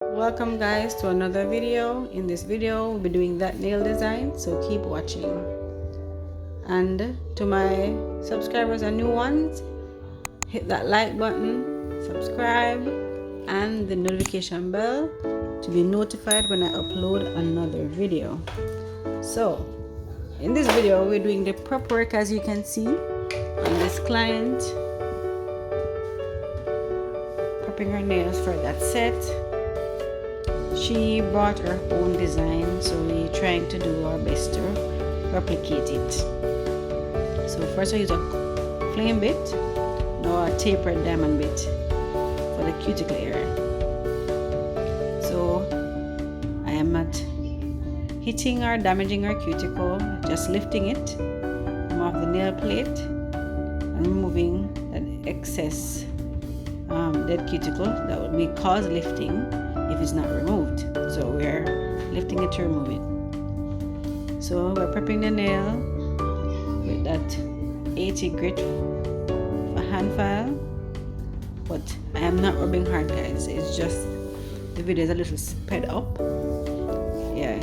Welcome guys to another video. In this video we'll be doing that nail design, so keep watching. And to my subscribers and new ones, hit that like button, subscribe, and the notification bell to be notified when I upload another video. So in this video we're doing the prep work, as you can see, on this client, prepping her nails for that set. She brought her own design, so we're trying to do our best to replicate it. So first I use a flame bit, now a tapered diamond bit for the cuticle area. So I am not hitting or damaging our cuticle, just lifting it from off the nail plate and removing that excess dead cuticle that may cause lifting if it's not removed. So we're lifting it to remove it. So we're prepping the nail with that 80 grit hand file, but I am not rubbing hard, guys. It's just the video is a little sped up. Yeah,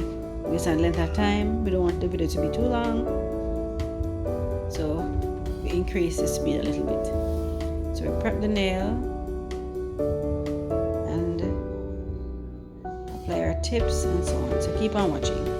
based on length of time, we don't want the video to be too long, so we increase the speed a little bit. So we prep the nail, tips and so on. So keep on watching.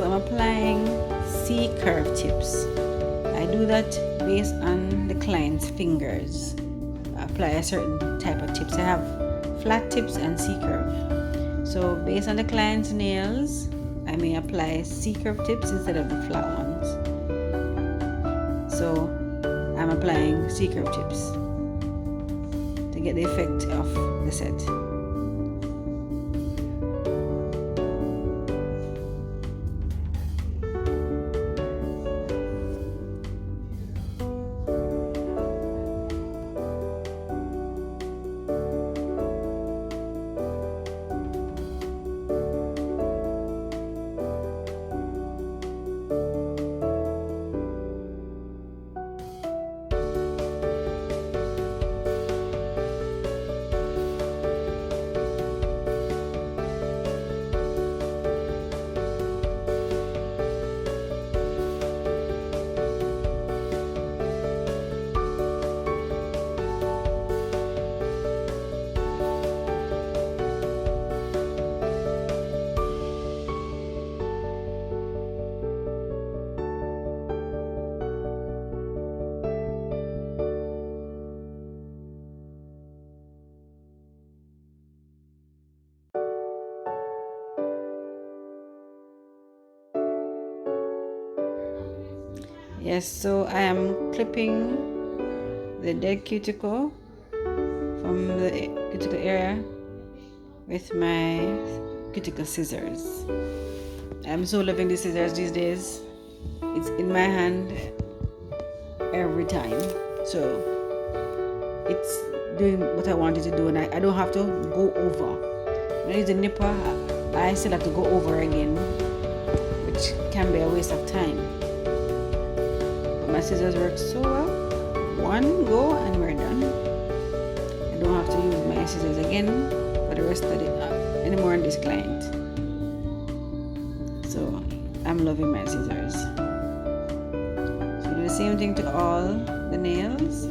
I'm applying C-curve tips. I do that based on the client's fingers. I apply a certain type of tips. I have flat tips and C-curve. So based on the client's nails, I may apply C-curve tips instead of the flat ones. So I'm applying C-curve tips to get the effect of the set. Yes, so I am clipping the dead cuticle from the cuticle area with my cuticle scissors. I'm so loving the scissors these days. It's in my hand every time, so it's doing what I wanted to do, and I don't have to go over. When I use the nipper, I still have to go over again, which can be a waste of time. My scissors work so well. One go and we're done. I don't have to use my scissors again for the rest of it anymore on this client. So I'm loving my scissors. So do the same thing to all the nails.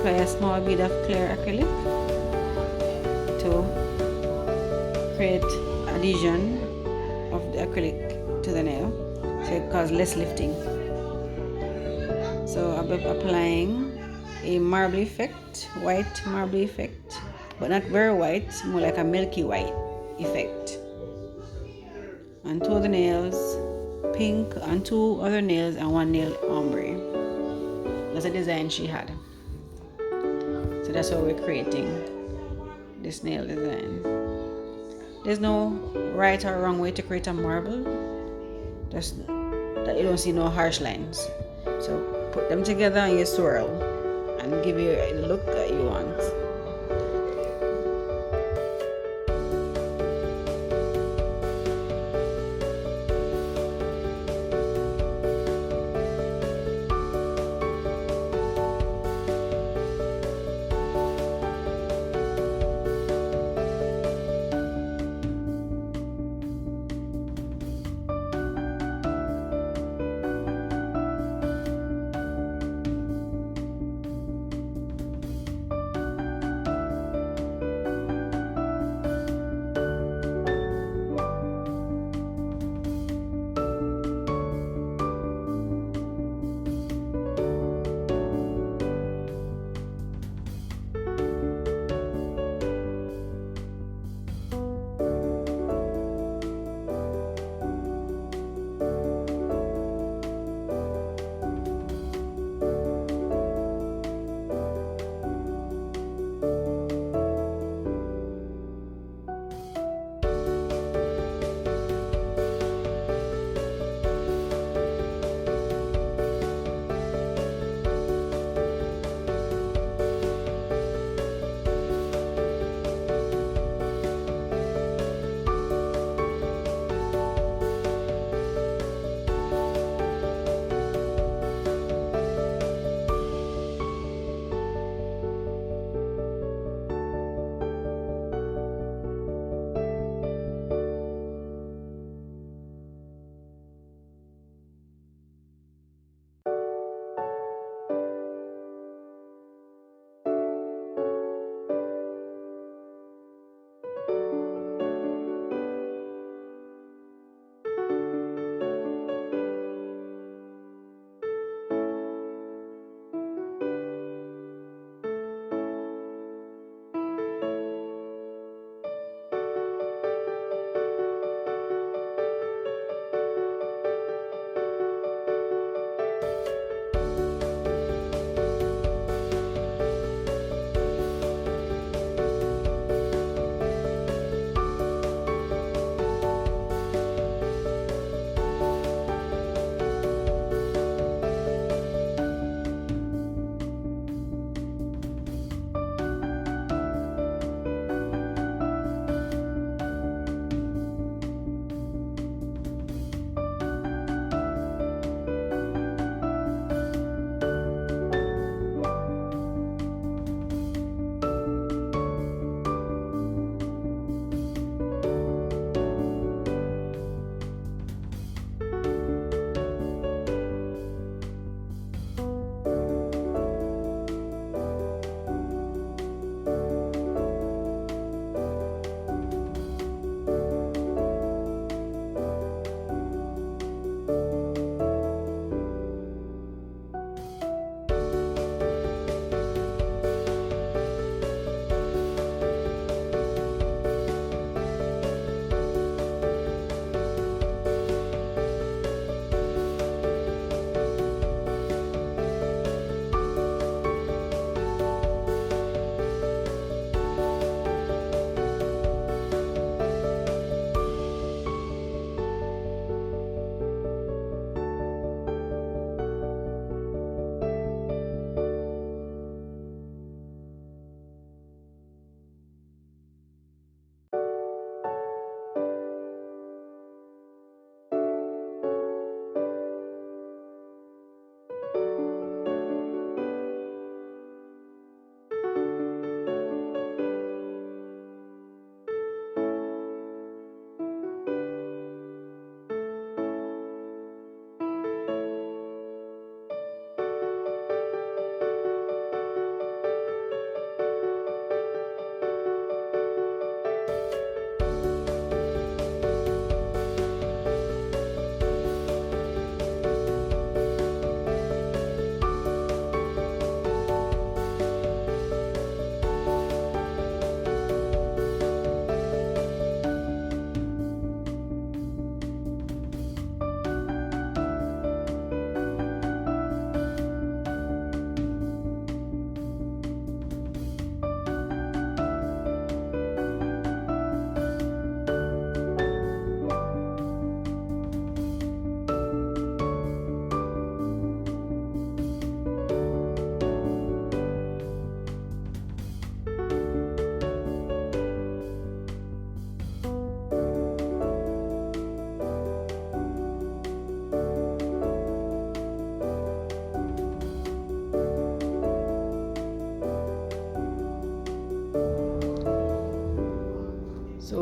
Apply a small bit of clear acrylic to create adhesion of the acrylic to the nail, so it causes less lifting. So I'll be applying a marble effect, white marble effect, but not very white, more like a milky white effect on two of the nails, pink on two other nails, and one nail ombre. That's a design she had. So that's how we're creating this nail design. There's no right or wrong way to create a marble. Just that you don't see no harsh lines. So put them together and you swirl and give you the look that you want.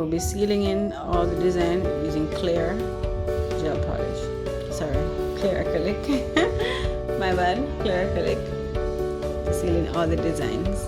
be sealing in all the design using clear gel polish. Sorry, clear acrylic. My bad, clear acrylic. Sealing all the designs.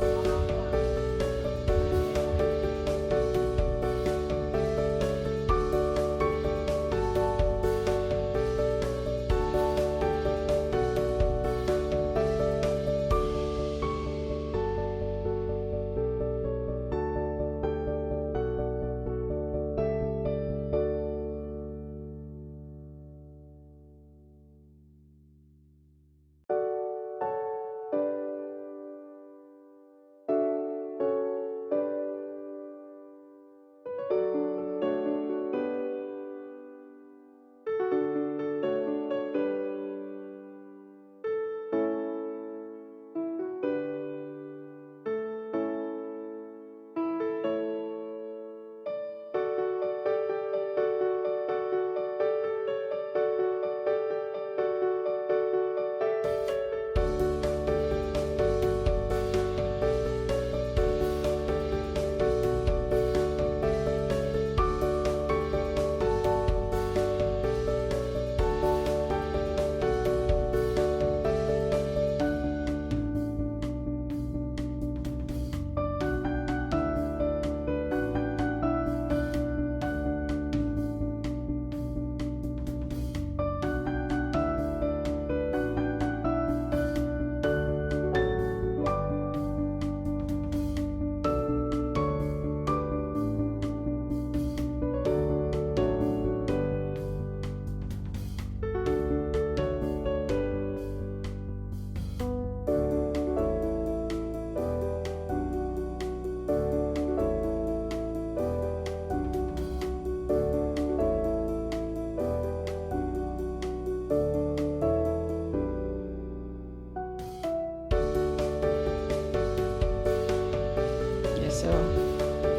So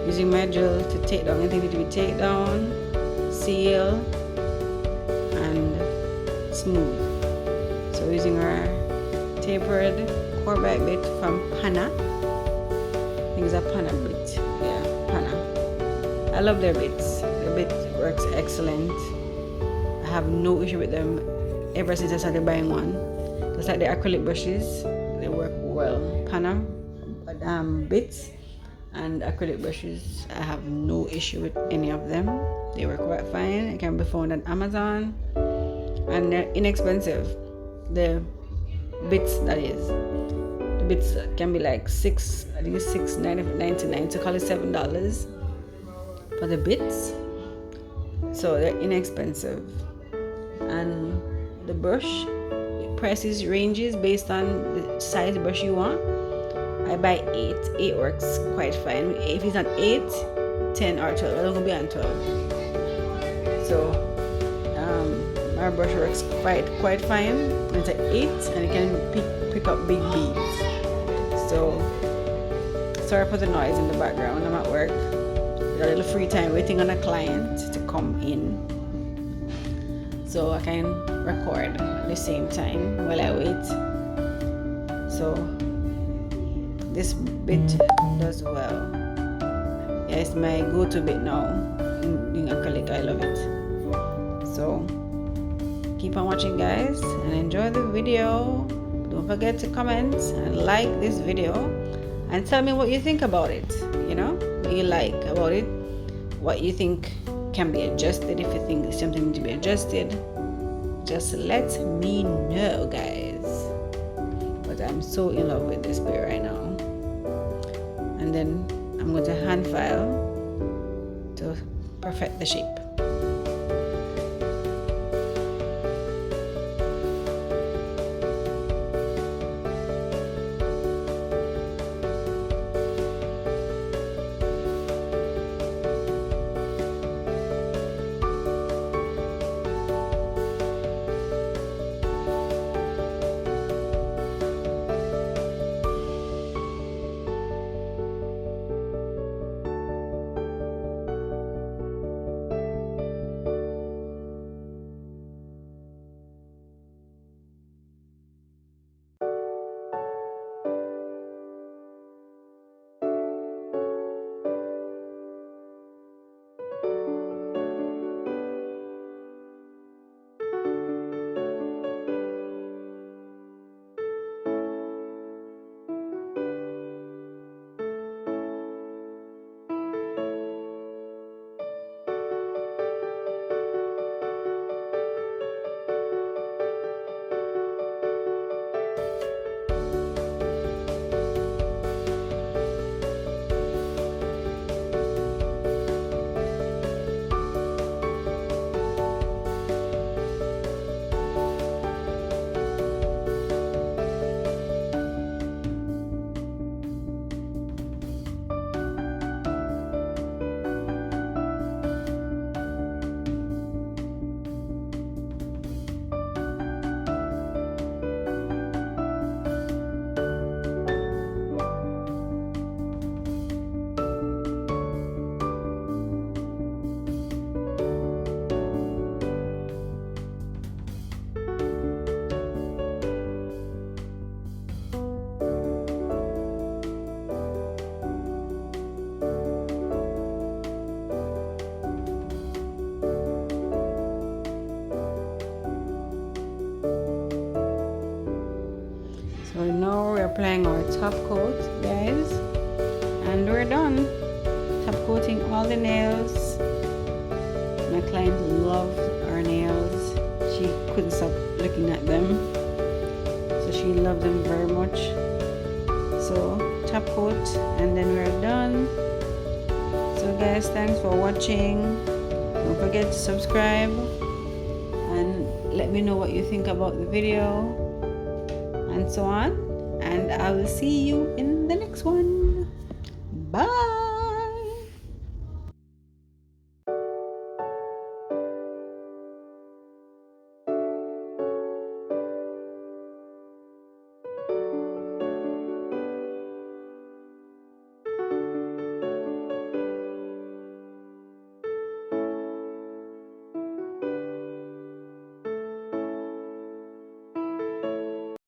using my drill to take down anything that we take down, seal, and smooth. So using our tapered core back bit from Pana. I think it's a Pana bit. Yeah, Pana. I love their bits. Their bit works excellent. I have no issue with them ever since I started buying one. Just like the acrylic brushes, they work well. Pana bits and acrylic brushes, I have no issue with any of them. They work quite fine. It can be found on Amazon and they're inexpensive. The bits, that is, the bits can be like $6.99 to call it $7 for the bits, so they're inexpensive. And the brush prices ranges based on the size brush you want. I buy 8 works quite fine. If it's not 8, 10 or 12, I'm gonna be on 12. So my brush works quite fine. It's an 8 and it can pick up big beads. So sorry for the noise in the background. I'm at work, a little free time waiting on a client to come in, so I can record at the same time while I wait. So this bit does well. Yeah, it's my go-to bit now in acrylic. I love it. So keep on watching, guys, and enjoy the video. Don't forget to comment and like this video and tell me what you think about it. You know, what you like about it, what you think can be adjusted. If you think there's something to be adjusted, just let me know, guys. But I'm so in love with this bit right now. And then I'm going to hand file to perfect the shape. applying our top coat, guys, and we're done. Top coating all the nails. My client loved our nails. She couldn't stop looking at them, so she loved them very much. So top coat, and then we're done. So guys, thanks for watching. Don't forget to subscribe and let me know what you think about the video and so on, and I will see you in the next one. Bye.